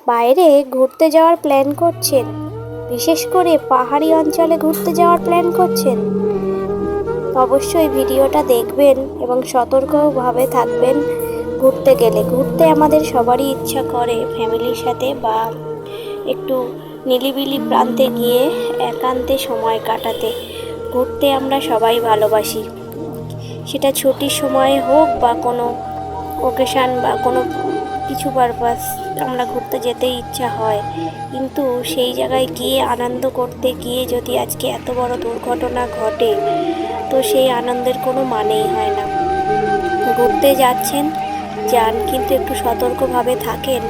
বাইরে ঘুরতে যাওয়ার প্ল্যান করছেন, বিশেষ করে পাহাড়ি অঞ্চলে ঘুরতে যাওয়ার প্ল্যান করছেন, অবশ্যই ভিডিওটা দেখবেন এবং সতর্কভাবে থাকবেন। ঘুরতে আমাদের সবারই ইচ্ছা করে ফ্যামিলির সাথে বা একটু নিরিবিলি প্রান্তে গিয়ে একান্তে সময় কাটাতে। ঘুরতে আমরা সবাই ভালোবাসি, সেটা ছুটির সময় হোক বা কোনো ওকেশান বা কোনো কিছু পারপাস আমরা ঘুরতে যেতেই ইচ্ছা হয়। কিন্তু সেই জায়গায় গিয়ে আনন্দ করতে গিয়ে যদি আজকে এত বড় দুর্ঘটনা ঘটে, তো সেই আনন্দের কোনো মানেই হয় না। ঘুরতে যাচ্ছেন যান, কিন্তু একটু সতর্কভাবে থাকেন।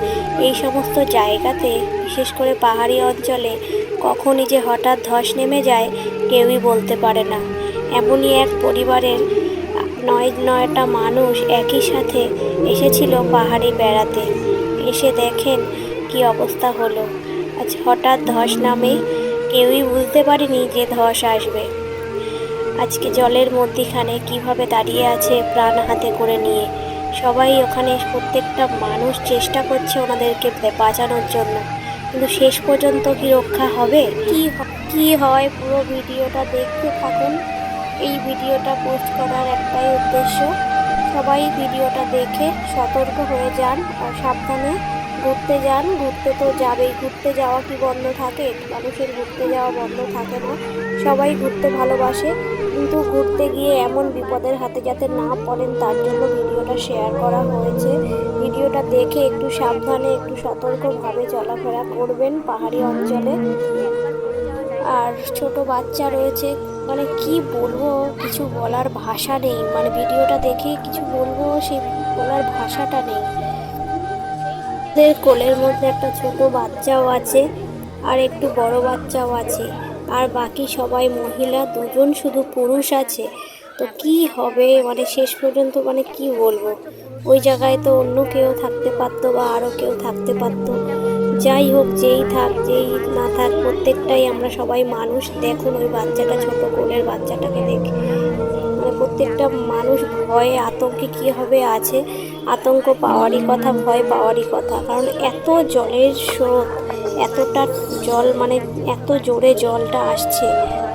এই সমস্ত জায়গাতে, বিশেষ করে পাহাড়ি অঞ্চলে, কখনই যে হঠাৎ ধস নেমে যায় কেউই বলতে পারে না। এমনই এক পরিবারের নয়টা মানুষ একই সাথে এসেছিল পাহাড়ে বেড়াতে। এসে দেখেন কি অবস্থা হলো। আজ হঠাৎ ধস নামে, কেউই বুঝতে পারেনি যে ধস আসবে। আজকে জলের মধ্যিখানে কিভাবে দাঁড়িয়ে আছে প্রাণ হাতে করে নিয়ে। সবাই ওখানে, প্রত্যেকটা মানুষ চেষ্টা করছে ওনাদেরকে বাঁচানোর জন্য, কিন্তু শেষ পর্যন্ত কি রক্ষা হবে, কি হয়, পুরো ভিডিওটা দেখতে থাকুন। এই ভিডিওটা পোস্ট করার একটাই উদ্দেশ্য, সবাই ভিডিওটা দেখে সতর্ক হয়ে যান আর সাবধানে ঘুরতে যান। ঘুরতে তো যাবেই, ঘুরতে যাওয়া কি বন্ধ থাকে? মানুষের ঘুরতে যাওয়া বন্ধ থাকে না, সবাই ঘুরতে ভালোবাসে। কিন্তু ঘুরতে গিয়ে এমন বিপদের হাতে যাতে না পড়েন তার জন্য ভিডিওটা শেয়ার করা হয়েছে। ভিডিওটা দেখে একটু সাবধানে, একটু সতর্কভাবে চলাফেরা করবেন পাহাড়ি অঞ্চলে। আর ছোট বাচ্চা রয়েছে, মানে কি বলবো, কিছু বলার ভাষা নেই। মানে ভিডিওটা দেখে কিছু বলবো, সেই বলার ভাষাটা নেই। ওদের কোলের মধ্যে একটা ছোট বাচ্চাও আছে আর একটু বড় বাচ্চাও আছে, আর বাকি সবাই মহিলা, দুজন শুধু পুরুষ আছে। তো কি হবে, মানে শেষ পর্যন্ত, মানে কি বলবো, ওই জায়গায় তো অন্য কেউ থাকতে পারতো বা আরও কেউ থাকতে পারতো। যাই হোক, যেই থাক যেই না থাক, প্রত্যেকটাই আমরা সবাই মানুষ। দেখুন ওই বাচ্চাটা, ছোট কোলের বাচ্চাটাকে দেখে মানে প্রত্যেকটা মানুষ ভয়ে আতঙ্কে কীভাবে আছে। আতঙ্ক পাওয়ারই কথা, ভয় পাওয়ারই কথা, কারণ এত জলের স্রোত, এতটা জল, মানে এত জোরে জলটা আসছে,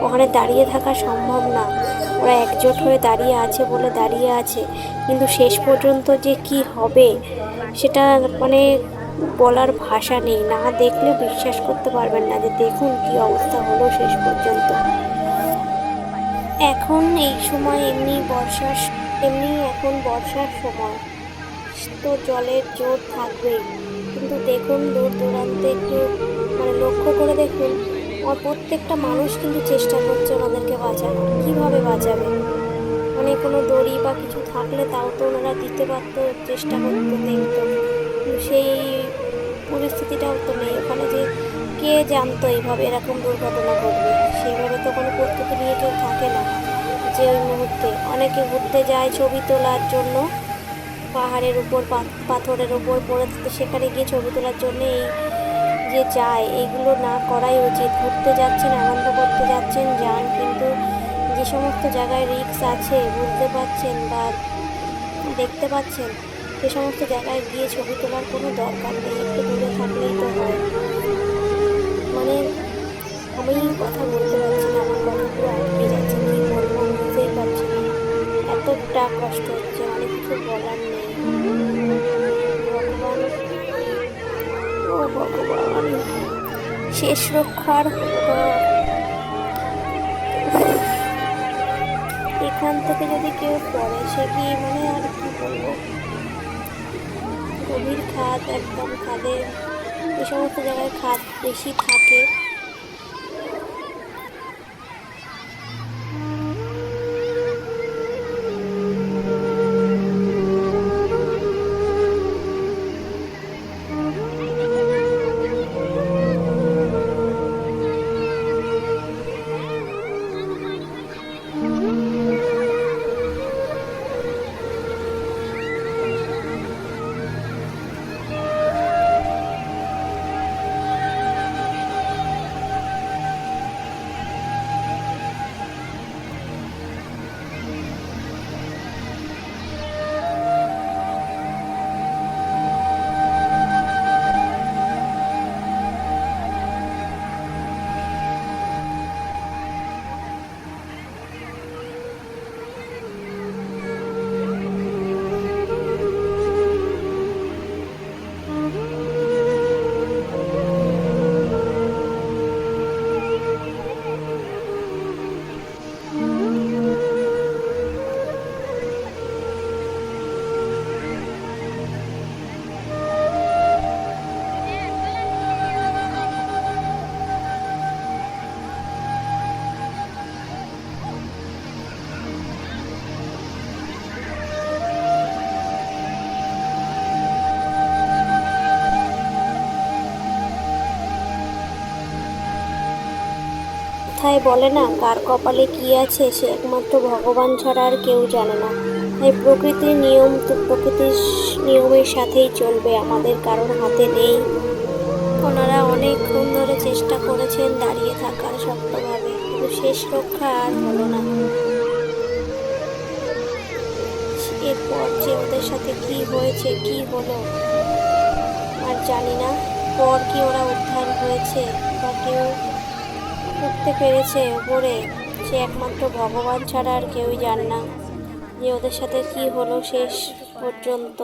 ওখানে দাঁড়িয়ে থাকা সম্ভব না। ওরা একজোট হয়ে দাঁড়িয়ে আছে বলে দাঁড়িয়ে আছে, কিন্তু শেষ পর্যন্ত যে কি হবে সেটা মানে বলার ভাষা নেই। না দেখলে বিশ্বাস করতে পারবেন না যে দেখুন কি অবস্থা হলো শেষ পর্যন্ত। এখন এই সময় এখন বর্ষার সময়, তো জলের জোর থাকবেই। কিন্তু দেখুন দূর দূরান্তে একটু মানে লক্ষ্য করে দেখুন, প্রত্যেকটা মানুষ কিন্তু চেষ্টা করছে ওনাদেরকে বাঁচানোর। কীভাবে বাঁচাবে? মানে কোনো দড়ি বা কিছু থাকলে তাও তো ওনারা দিতে পারতো, চেষ্টা করতো, দেখতো। কিন্তু সেই পরিস্থিতিটাও তো নেই ওখানে। যে কে জানতো এইভাবে এরকম দুর্ঘটনা ঘটবে? সেইভাবে তো কোনো প্রস্তুতি নিয়ে কেউ থাকে না। যে ওই মুহূর্তে অনেকে ঘুরতে যায় ছবি তোলার জন্য, পাহাড়ের উপর পাথরের উপর পড়ে, সেখানে গিয়ে ছবি তোলার জন্য এই যে যায়, এইগুলো না করাই উচিত। ঘুরতে যাচ্ছেন, আনন্দ করতে যাচ্ছেন, যান, কিন্তু যে সমস্ত জায়গায় রিস্ক আছে বুঝতে পারছেন বা দেখতে পাচ্ছেন, সে সমস্ত জায়গায় গিয়ে ছবি তোলার কোনো দরকার নেই। একটু দূরে থাকলেই তো হয়। মানে আমি কথা বলতে পারছি না, আমার কথা পুরো আটকে যাচ্ছে, কী বলবো বুঝতেই পারছি না। এতটা কষ্ট হচ্ছে, মানে কিছু বলার নেই। ভগবান, ও ভগবান, শেষ রক্ষার এখান থেকে যদি কেউ পড়ে, সে কি মানে আর কি বলবো, গভীর খাদ, একদম খাদের, এই সমস্ত জায়গায় খাদ বেশি থাকে। কথায় বলে না, কার কপালে কি আছে সে একমাত্র ভগবান ছাড়া আর কেউ জানে না। তাই প্রকৃতির নিয়ম তো প্রকৃতির নিয়মের সাথেই চলবে, আমাদের কারোর হাতে নেই। ওনারা অনেকক্ষণ ধরে চেষ্টা করেছেন দাঁড়িয়ে থাকার শক্তভাবে, কিন্তু শেষ রক্ষা আর হলো না। এরপর যে ওদের সাথে কি হয়েছে, কি হলো আর জানি না। পর কি ওরা উদ্ধার হয়েছে বা কেউ উঠতে পেরেছে ওপরে, সে একমাত্র ভগবান ছাড়া আর কেউই জানে না যে ওদের সাথে কি হলো শেষ পর্যন্ত।